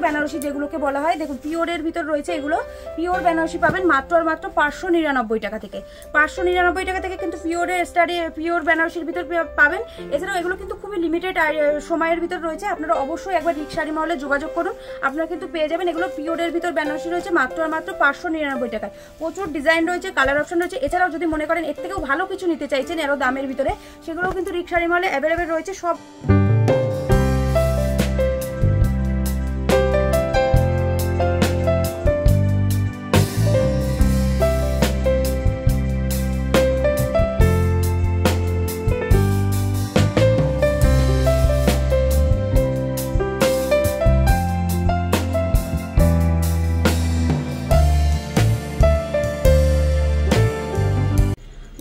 বেনারসি যেগুলোকে বলা হয়, দেখুন পিওরের ভিতর রয়েছে, এগুলো পিওর বেনারসি পাবেন মাত্র আর মাত্র 599 টাকা থেকে। 599 টাকা থেকে কিন্তু পিওর বেনারসির ভিতর পাবেন। এছাড়াও এগুলো কিন্তু খুবই লিমিটেড সময়ের ভিতর রয়েছে, আপনারা অবশ্যই একবার রিক শাড়ি মহলে যোগাযোগ করুন, আপনারা কিন্তু পেয়ে যাবেন। এগুলো পিওরের ভিতর বেনারসি রয়েছে মাত্র আর মাত্র 599 টাকায়। প্রচুর ডিজাইন রয়েছে, কালার অপশন রয়েছে। এছাড়াও যদি মনে করেন এর থেকেও ভালো কিছু নিতে চাইছেন এরও দামের ভিতরে, সেগুলোও কিন্তু রিক শাড়ি মহলে অ্যাভেলেবেল রয়েছে সব।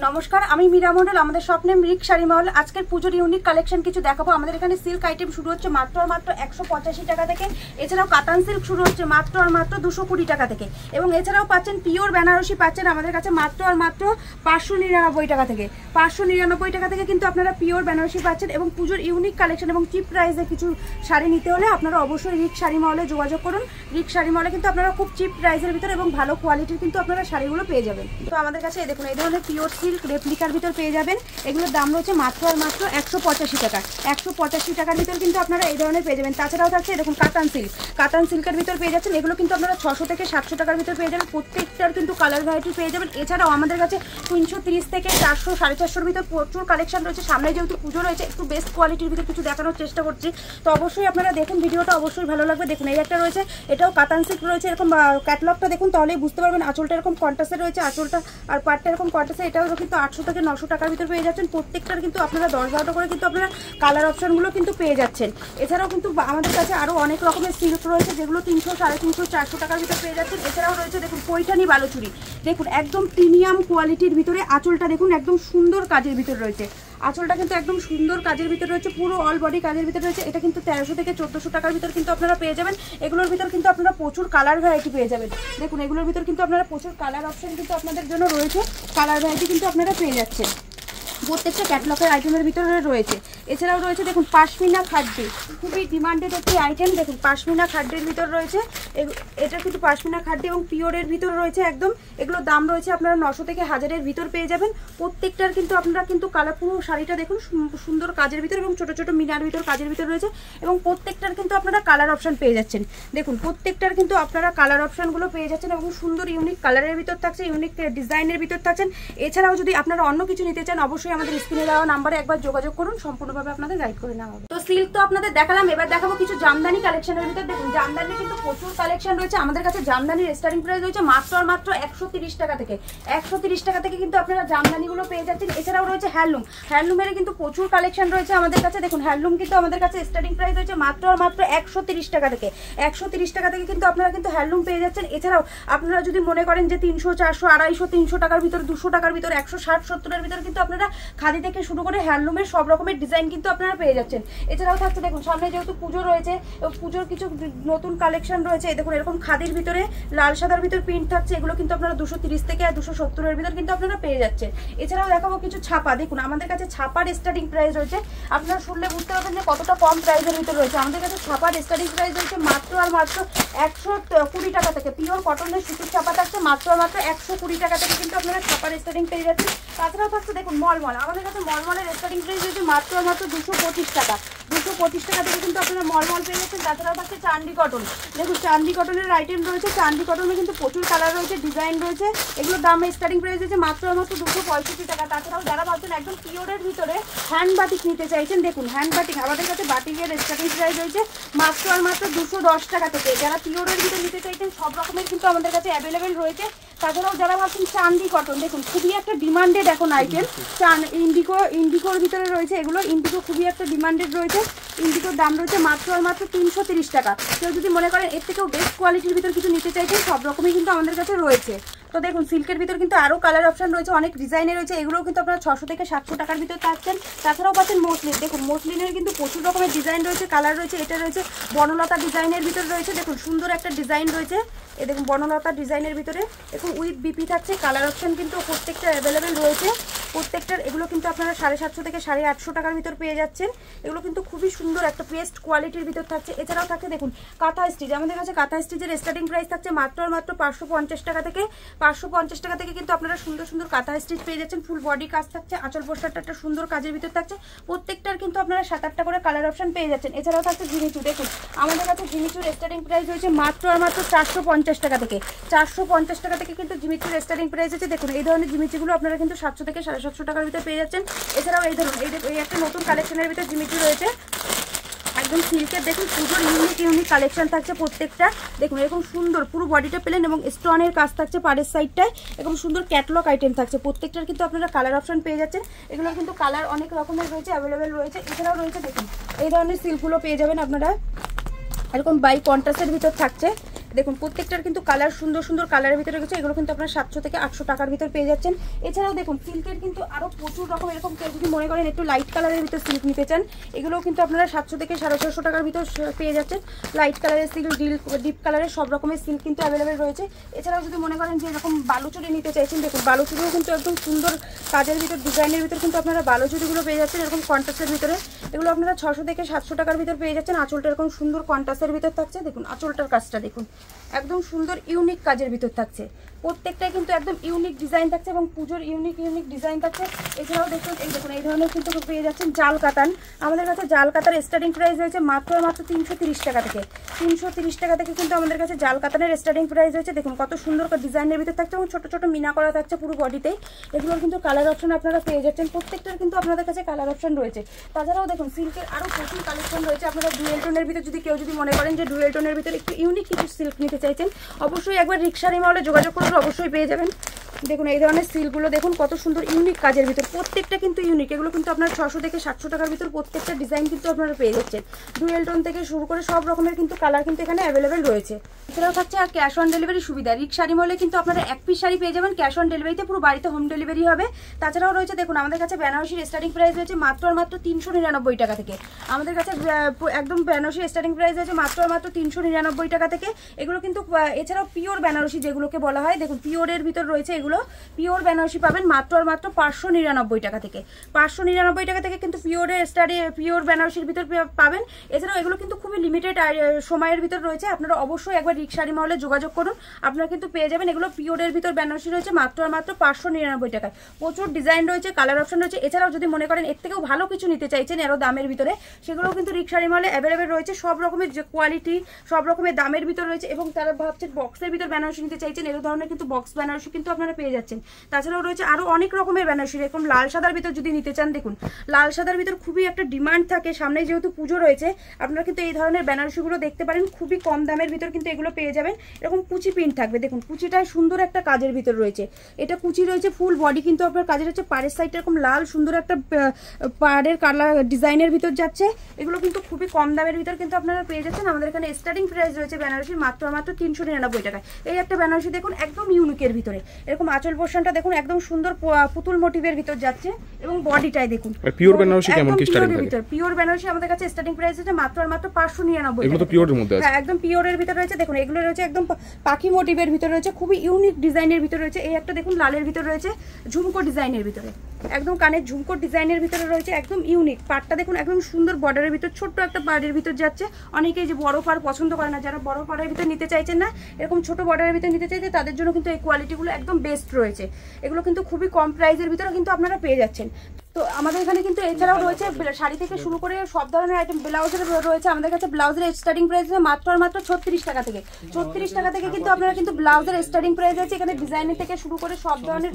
নমস্কার, আমি মীরা মন্ডল, আমাদের স্বপ্নেম রিক শাড়ি মহল। আজকের পুজোর ইউনিক কালেকশন কিছু দেখাবো। আমাদের এখানে সিল্ক আইটেম শুরু হচ্ছে মাত্র আর মাত্র 185 টাকা থেকে। এছাড়াও কাতান সিল্ক শুরু হচ্ছে মাত্র আর মাত্র 220 টাকা থেকে। এবং এছাড়াও পাচ্ছেন পিওর বেনারসি পাচ্ছেন আমাদের কাছে মাত্র আর মাত্র 599 টাকা থেকে। 599 টাকা থেকে কিন্তু আপনারা পিওর বেনারসি পাচ্ছেন। এবং পুজোর ইউনিক কালেকশন এবং চিপ প্রাইসে কিছু শাড়ি নিতে হলে আপনারা অবশ্যই রিক শাড়ি মহলে যোগাযোগ করুন। রিক শাড়ি মহলে কিন্তু আপনারা খুব চিপ প্রাইসের ভিতরে এবং ভালো কোয়ালিটির কিন্তু আপনারা শাড়িগুলো পেয়ে যাবেন। তো আমাদের কাছে দেখুন এই ধরনের পিওর সিল্ক রেপ্লিকার ভিতর পেয়ে যাবেন। এগুলোর দাম রয়েছে মাত্র আর মাত্র 185 টাকা। 185 টাকার ভিতর কিন্তু আপনারা এই ধরনের পেয়ে যাবেন। তাছাড়াও থাকছে দেখুন কাতান সিল্কের ভিতর পেয়ে যাচ্ছেন। এগুলো কিন্তু আপনারা 600 থেকে 700 টাকার ভিতর পেয়ে যাবেন। প্রত্যেকটার কিন্তু কালার ভ্যারাইটি পেয়ে যাবেন। এছাড়াও আমাদের কাছে 330 থেকে 400 450 ভিতর প্রচুর কালেকশন রয়েছে। সামনে যেহেতু পুজো রয়েছে একটু বেস্ট কোয়ালিটির ভিতর কিছু দেখানোর চেষ্টা করছি, তো অবশ্যই আপনারা দেখুন, ভিডিওটা অবশ্যই ভালো লাগবে। দেখুন এই একটা রয়েছে, এটাও কাতান সিল্ক রয়েছে। এরকম ক্যাটলগটা দেখুন তাহলেই বুঝতে পারবেন। আঁচলটা এরকম কন্ট্রাস্টে রয়েছে, আঁচলটা আর পাটটা এরকম কন্ট্রাস্টে। এটাও কিন্তু 800 থেকে 900 টাকার ভিতর পেয়ে যাচ্ছেন। প্রত্যেকটার কিন্তু আপনারা 10-12টা করে কিন্তু আপনারা কালার অপশনগুলো কিন্তু পেয়ে যাচ্ছেন। এছাড়াও কিন্তু আমাদের কাছে আরও অনেক রকমের সিল্ক রয়েছে যেগুলো 300, 350, 400 টাকার ভিতর পেয়ে যাচ্ছেন। এছাড়াও রয়েছে দেখুন পৈঠানি বালুচুরি, দেখুন একদম প্রিমিয়াম কোয়ালিটির ভিতরে। আঁচলটা দেখুন একদম সুন্দর কাজের ভিতর রয়েছে, আঁচলটা কিন্তু একদম সুন্দর কাজের ভিতর রয়েছে, পুরো অল বডি কাজের ভিতর রয়েছে। এটা কিন্তু 1300 থেকে 1400 টাকার ভিতর কিন্তু আপনারা পেয়ে যাবেন। এগুলোর ভিতর কিন্তু আপনারা প্রচুর কালার ভ্যারাইটি পেয়ে যাবেন। দেখুন এগুলোর ভিতর কিন্তু আপনারা প্রচুর কালার অপশন কিন্তু আপনাদের জন্য রয়েছে, কালার ভ্যারাইটি কিন্তু আপনারা পেয়ে যাচ্ছেন। প্রত্যেকটা ক্যাটলগের আইটেমের ভিতরে রয়েছে। এছাড়াও রয়েছে দেখুন পাশমিনা খাড্ডি, খুবই ডিমান্ডেড একটি আইটেম। দেখুন পাশমিনা খাড্ডির ভিতর রয়েছে, এটা কিন্তু পাশমিনা খাড্ডি এবং পিওরের ভিতর রয়েছে একদম। এগুলোর দাম রয়েছে আপনারা 900 থেকে 1000-এর ভিতর পেয়ে যাবেন। প্রত্যেকটার কিন্তু আপনারা কিন্তু কালার, পুরো শাড়িটা দেখুন সুন্দর কাজের ভিতর এবং ছোট ছোট মিনার ভিতর কাজের ভিতর রয়েছে। এবং প্রত্যেকটার কিন্তু আপনারা কালার অপশন পেয়ে যাচ্ছেন। দেখুন প্রত্যেকটার কিন্তু আপনারা কালার অপশনগুলো পেয়ে যাচ্ছেন এবং সুন্দর ইউনিক কালারের ভিতর থাকছে, ইউনিক ডিজাইনের ভিতর থাকছেন। এছাড়াও যদি আপনারা অন্য কিছু নিতে চান অবশ্যই আমাদের স্ক্রিনে দেওয়া নাম্বারে একবার যোগাযোগ করুন, সম্পূর্ণভাবে আপনাদের গাইড করে নেওয়া হবে। তো সিল্ক তো আপনাদের দেখালাম, এবার দেখাবো কিছু জামদানি কালেকশনের ভিতর। দেখুন জামদানি কিন্তু প্রচুর কালেকশন রয়েছে। আমাদের কাছে জামদানির স্টার্টিং প্রাইস রয়েছে মাত্র আর মাত্র 130 টাকা থেকে। 130 টাকা থেকে কিন্তু আপনারা জামদানিগুলো পেয়ে যাচ্ছেন। এছাড়াও রয়েছে হ্যান্ডলুমের কিন্তু প্রচুর কালেকশন রয়েছে আমাদের কাছে। দেখুন হ্যান্ডলুম কিন্তু আমাদের কাছে স্টার্টিং প্রাইস রয়েছে মাত্র আর মাত্র 130 টাকা থেকে। 130 টাকা থেকে কিন্তু আপনারা কিন্তু হ্যান্ডলুম পেয়ে যাচ্ছেন। এছাড়াও আপনারা যদি মনে করেন যে 300, 400, 250, 300 টাকার ভিতর, 200 টাকার ভিতর, 160, 70-এর ভিতর কিন্তু আপনারা খাদি থেকে শুরু করে হ্যান্ডলুমের সব রকমের ডিজাইন কিন্তু আপনারা পেয়ে যাচ্ছেন। এছাড়াও থাকছে দেখুন সামনে যেহেতু পুজো রয়েছে, পুজোর কিছু নতুন কালেকশন রয়েছে। দেখুন এরকম খাদির ভিতরে লাল সাদার ভিতর প্রিন্ট থাকছে, এগুলো কিন্তু আপনারা 230 থেকে 270-এর ভিতর কিন্তু আপনারা পেয়ে যাচ্ছেন। এছাড়াও দেখাবো কিছু ছাপা। দেখুন আমাদের কাছে ছাপার স্টার্টিং প্রাইস রয়েছে, আপনারা শুনলে বুঝতে পারবেন যে কতটা কম প্রাইসের ভিতর রয়েছে। আমাদের কাছে ছাপার স্টার্টিং প্রাইস রয়েছে মাত্র আর মাত্র 120 টাকা থেকে। পিওর কটনের সুতির ছাপা থাকছে মাত্র আর মাত্র 120 টাকা থেকে কিন্তু আপনারা ছাপার স্টার্টিং পেয়ে যাচ্ছেন। তাছাড়াও থাকছে দেখুন মলমল, আমাদের কাছে মলমলের স্টার্টিং প্রাইস রয়েছে মাত্র আর মাত্র 225 টাকা। 225 টাকা থেকে কিন্তু আপনারা মলমল পেয়ে যাচ্ছেন। তাছাড়াও থাকছে চান্দি কটন, দেখুন চান্দি কটনের আইটেম রয়েছে। চান্দি কটনে কিন্তু প্রচুর কালার রয়েছে, ডিজাইন রয়েছে। এগুলোর দাম স্টার্টিং প্রাইস রয়েছে মাত্র আর মাত্র 265 টাকা। তাছাড়াও যারা ভাবছেন একদম পিওরের ভিতরে হ্যান্ড বাটিক নিতে চাইছেন, দেখুন হ্যান্ড বাটিক আমাদের কাছে বাটিকের স্টার্টিং প্রাইস রয়েছে মাত্র আর মাত্র 210 টাকা থেকে। যারা পিওরের ভিতরে নিতে চাইছেন সব রকমের কিন্তু আমাদের কাছে অ্যাভেলেবেল রয়েছে। তাছাড়াও যারা ভাবছেন চান্দি কটন, দেখুন খুবই একটা ডিমান্ডেড এখন আইটেম। ইন্ডিগোর ভিতরে রয়েছে, এগুলো ইন্ডিগো খুবই একটা ডিমান্ডেড রয়েছে। ইন্ডিগোর দাম রয়েছে মাত্র আর মাত্র 330 টাকা। কেউ যদি মনে করেন এর থেকেও বেস্ট কোয়ালিটির ভিতর কিছু নিতে চাইছেন সব রকমই কিন্তু আমাদের কাছে রয়েছে। তো দেখুন সিল্কের ভিতর কিন্তু আরও কালার অপশন রয়েছে, অনেক ডিজাইনের রয়েছে। এগুলোও কিন্তু আপনারা 600 থেকে 700 টাকার ভিতর পাচ্ছেন। তাছাড়াও পাচ্ছেন মসলিন, দেখুন মসলিনের কিন্তু প্রচুর রকমের ডিজাইন রয়েছে, কালার রয়েছে। এটা রয়েছে বনলতা ডিজাইনের ভিতর রয়েছে, দেখুন সুন্দর একটা ডিজাইন রয়েছে। এ দেখুন বনলতা ডিজাইনের ভিতরে দেখুন উইথ বিপি থাকছে, কালার অপশন কিন্তু প্রত্যেকটা অ্যাভেলেবেল রয়েছে। প্রত্যেকটার এগুলো কিন্তু আপনারা 750 থেকে 850 টাকার ভিতর পেয়ে যাচ্ছেন। এগুলো কিন্তু খুবই সুন্দর একটা পেস্ট কোয়ালিটির ভিতর থাকছে। এছাড়াও থাকছে দেখুন কাঁথা স্টিচ, আমাদের কাছে কাঁথা স্টিচের স্টার্টিং প্রাইস থাকছে মাত্র আর মাত্র 550 টাকা থেকে। 550 টাকা থেকে কিন্তু আপনারা সুন্দর সুন্দর কাঁথা স্টিচ পেয়ে যাচ্ছেন। ফুল বডি কাজ থাকছে, আঁচল পোস্টারটা একটা সুন্দর কাজের ভিতর থাকছে। প্রত্যেকটার কিন্তু আপনারা 7-8টা করে কালার অপশন পেয়ে যাচ্ছেন। এছাড়াও থাকছে জিমিচু, দেখুন আমাদের কাছে জিমিচুর স্টার্টিং প্রাইস হয়েছে মাত্র আর মাত্র 450 টাকা থেকে। 450 টাকা থেকে কিন্তু জিমিচুর স্টার্টিং প্রাইস আছে। দেখুন এই ধরনের জিমিচুগুলো আপনারা কিন্তু 700 থেকে 750 টাকার ভিতরে পেয়ে যাচ্ছেন। এছাড়াও এই ধরুন এই একটা নতুন কালেকশনের ভিতরে জিমিচু রয়েছে একদম সিল্কের, দেখুন পুজোর ইউনিক কালেকশন থাকছে প্রত্যেকটা। দেখুন এরকম সুন্দর পুরো বডিটা প্লেন এবং স্টোনের কাজ থাকছে পাড়ের সাইডটায়, এরকম সুন্দর ক্যাটলগ আইটেম থাকছে। প্রত্যেকটার কিন্তু আপনারা কালার অপশন পেয়ে যাচ্ছেন। এগুলোর কিন্তু কালার অনেক রকমের রয়েছে, অ্যাভেলেবেল রয়েছে। এছাড়াও রয়েছে দেখুন এই ধরনের সিল্কগুলো পেয়ে যাবেন আপনারা এরকম বাই কন্ট্রাস্টের ভিতর থাকছে। দেখুন প্রত্যেকটার কিন্তু কালার সুন্দর সুন্দর কালারের ভিতরে রয়েছে। এগুলো কিন্তু আপনারা 700 থেকে 800 টাকার ভিতর পেয়ে যাচ্ছেন। এছাড়াও দেখুন সিল্কের কিন্তু আরো প্রচুর রকম, এরকম কেউ যদি মনে করেন একটু লাইট কালারের ভিতর সিল্ক নিতে চান, এগুলোও কিন্তু আপনারা 700 থেকে 650 টাকার ভিতর পেয়ে যাচ্ছেন। লাইট কালারের সিল্ক, ডিপ কালারের সব রকমের সিল্ক কিন্তু অ্যাভেলেবেল রয়েছে। এছাড়াও যদি মনে করেন যে এরকম বালুচুরি নিতে চাইছেন, দেখুন বালুচুরিও কিন্তু একদম সুন্দর কাজের ভিতর ডিজাইনের ভিতর কিন্তু আপনারা বালুচুরিগুলো পেয়ে যাচ্ছেন এরকম কন্ট্রাস্টের ভিতরে। এগুলো আপনারা 600 থেকে 700 টাকার ভিতর পেয়ে যাচ্ছেন। আঁচলটা এরকম সুন্দর কন্ট্রাস্টের ভিতর থাকছে। দেখুন আঁচলটার কাজটা দেখুন একদম সুন্দর ইউনিক কাজের ভিতর থাকছে। প্রত্যেকটাই কিন্তু একদম ইউনিক ডিজাইন থাকছে এবং পুজোর ইউনিক ডিজাইন থাকছে। এছাড়াও দেখুন এই ধরনের কিন্তু পেয়ে যাচ্ছেন জাল কাতান। আমাদের কাছে জাল কাতার স্টার্টিং প্রাইস হয়েছে মাত্র 330 টাকা থেকে। 330 টাকা থেকে কিন্তু আমাদের কাছে জাল কাতানের স্টার্টিং প্রাইস হয়েছে। দেখুন কত সুন্দর ডিজাইনের ভিতর থাকছে এবং ছোট ছোট মিনা করা থাকছে পুরো বডিতেই। এগুলোর কিন্তু কালার অপশন আপনারা পেয়ে যাচ্ছেন। প্রত্যেকটার কিন্তু আপনাদের কাছে কালার অপশন রয়েছে। তাছাড়াও দেখুন সিল্কের আরও প্রচুর কালেকশন রয়েছে। আপনারা ডুয়েল টোনের ভিতর যদি কেউ যদি মনে করেন যে ডুয়েল টোনের ভিতরে একটু ইউনিক কিছু সিল্ক নিতে চাইছেন, অবশ্যই একবার রিক্সারি মলে যোগাযোগ করলে অবশ্যই পেয়ে যাবেন। দেখুন এই ধরনের সিল্কগুলো দেখুন কত সুন্দর ইউনিক কাজের ভিতর, প্রত্যেকটা কিন্তু ইউনিক। এগুলো কিন্তু আপনার 600 থেকে 700 টাকার ভিতর প্রত্যেকটা ডিজাইন কিন্তু আপনারা পেয়ে যাচ্ছেন। ডুয়েল টোন থেকে শুরু করে সব রকমের কিন্তু কালার কিন্তু এখানে অ্যাভেলেবেল রয়েছে। এছাড়াও থাকছে আর ক্যাশ অন ডেলিভারি সুবিধা। রিক্সারি মলে কিন্তু আপনারা এক পিস শাড়ি পেয়ে যাবেন ক্যাশ অন ডেলিভারিতে, পুরো বাড়িতে হোম ডেলিভারি হবে। তাছাড়াও রয়েছে দেখুন আমাদের কাছে বেনারসির স্টার্টিং প্রাইস রয়েছে মাত্র আর মাত্র 399 টাকা থেকে। আমাদের কাছে একদম বেনারসির স্টার্টিং প্রাইস রয়েছে মাত্র আর মাত্র 399 টাকা থেকে। এগুলো কিন্তু এছাড়াও পিওর বেনারসি যেগুলোকে বলা হয়, দেখুন পিওরের ভিতর রয়েছে এগুলো। পিওর বেনারসি পাবেন মাত্র আর মাত্র 599 টাকা থেকে। 599 টাকা থেকে কিন্তু পিওর বেনারসির ভিতর পাবেন। এছাড়াও এগুলো কিন্তু খুবই লিমিটেড সময়ের ভিতর রয়েছে। আপনারা অবশ্যই একবার রিক্সারি মহলে যোগাযোগ করুন, আপনারা কিন্তু পেয়ে যাবেন। এগুলো পিওরের ভিতর বেনারসি রয়েছে মাত্র আর মাত্র 599 টাকায়। প্রচুর ডিজাইন রয়েছে, কালার অপশন রয়েছে। এছাড়াও যদি মনে করেন এর থেকেও ভালো কিছু নিতে চাইছেন এরও দামের ভিতরে, সেগুলোও কিন্তু রিক্সারি মহলে অ্যাভেলেবেল রয়েছে। সব রকমের যে কোয়ালিটি, সব রকমের দামের ভিতর রয়েছে। এবং তারা ভাবছেন বক্সের ভিতর বেনারসি নিতে চাইছেন, এর ধরনের কিন্তু বক্স বেনারসি কিন্তু আপনারা পেয়ে যাচ্ছেন। তাছাড়াও রয়েছে আরো অনেক রকমের বেনারসি, এরকম লাল সাদার ভিতর যদি নিতে চান, দেখুন লাল সাদার ভিতর খুবই একটা ডিমান্ড থাকে। সামনে যেহেতু পুজো রয়েছে, আপনারা কিন্তু এই ধরনের বেনারসিগুলো দেখতে পারেন। খুবই কম দামের ভিতর কিন্তু এগুলো পেয়ে যাবেন। এরকম কুচি প্রিন্ট থাকবে, দেখুন কুচিটায় সুন্দর একটা কাজের ভিতর রয়েছে। এটা কুচি রয়েছে, ফুল বডি কিন্তু আপনার কাজের হচ্ছে। পাড়ের সাইডটা এরকম লাল সুন্দর একটা পাড়ের কালার ডিজাইনের ভিতর যাচ্ছে। এগুলো কিন্তু খুবই কম দামের ভিতর কিন্তু আপনারা পেয়ে যাচ্ছেন। আমাদের এখানে স্টার্টিং প্রাইস রয়েছে বেনারসির মাত্র 399 টাকায়। এই একটা বেনারসি দেখুন একদম ইউনিকের ভিতরে, এরকম আঁচল পোর্শনটা দেখুন একদম সুন্দর পুতুল মোটিভের ভিতর যাচ্ছে এবং বডিটাই দেখুন পিওর বেনারসি কেমন কি স্টার্টিং প্রাইস? পিওর বেনারসি আমাদের কাছে স্টার্টিং প্রাইস আছে মাত্র 599। এগুলো তো পিওরের মধ্যে আছে। হ্যাঁ একদম পিওরের ভিতর রয়েছে। দেখুন এগুলো রয়েছে একদম পাখি মোটিভের ভিতর রয়েছে, খুবই ইউনিক ডিজাইনের ভিতর রয়েছে। এই একটা দেখুন লালের ভিতর রয়েছে ঝুমকো ডিজাইনের ভিতরে, একদম কানের ঝুমকো ডিজাইনের ভিতরে রয়েছে, একদম ইউনিক। পাড়টা দেখুন একদম সুন্দর বর্ডারের ভিতর, ছোট্ট একটা পাড়ের ভিতর যাচ্ছে। অনেকেই যে বড় পাড় পছন্দ করে না, যারা বড় পাড়ের ভিতর নিতে চাইছেন না, এরকম ছোট বর্ডারের ভিতর নিতে চাইছে, তাদের জন্য কিন্তু এই কোয়ালিটিগুলো একদম বেস্ট রয়েছে। এগুলো কিন্তু খুবই কম প্রাইসের ভিতরে কিন্তু আপনারা পেয়ে যাচ্ছেন। তো আমাদের এখানে কিন্তু এছাড়াও রয়েছে শাড়ি থেকে শুরু করে সব ধরনের আইটেম। ব্লাউজের রয়েছে আমাদের কাছে। ব্লাউজের স্টার্টিং প্রাইস আছে মাত্র আর মাত্র 36 টাকা থেকে। 36 টাকা থেকে কিন্তু আপনারা কিন্তু ব্লাউজের স্টার্টিং প্রাইস আছে। এখানে ডিজাইনের থেকে শুরু করে সব ধরনের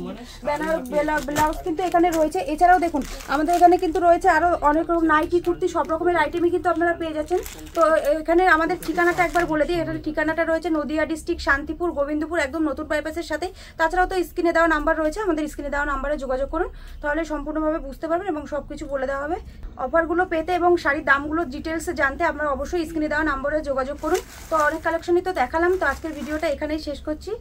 ব্লাউজ কিন্তু এখানে রয়েছে। এছাড়াও দেখুন আমাদের এখানে কিন্তু রয়েছে আরো অনেক রকম নাইটি, কুর্তি, সব রকমের আইটেমই কিন্তু আপনারা পেয়ে যাচ্ছেন। তো এখানে আমাদের ঠিকানাটা একবার বলে দিই। এখানে ঠিকানাটা রয়েছে নদিয়া ডিস্ট্রিক্ট, শান্তিপুর, গোবিন্দপুর, একদম নতুন বাইপাসের সাথে। তাছাড়াও তো স্ক্রিনে দেওয়া নাম্বার রয়েছে, আমাদের স্ক্রিনে দেওয়া নাম্বারে যোগাযোগ করুন, তাহলে সম্পূর্ণভাবে বুঝতে পারবেন এবং সবকিছু বলে দেওয়া হবে। অফারগুলো পেতে এবং শাড়ির দামগুলো ডিটেলসে জানতে আপনারা অবশ্যই স্ক্রিনে দেওয়া নম্বরে যোগাযোগ করুন। তো অনেক কালেকশনই তো দেখালাম, তো আজকের ভিডিওটা এখানেই শেষ করছি।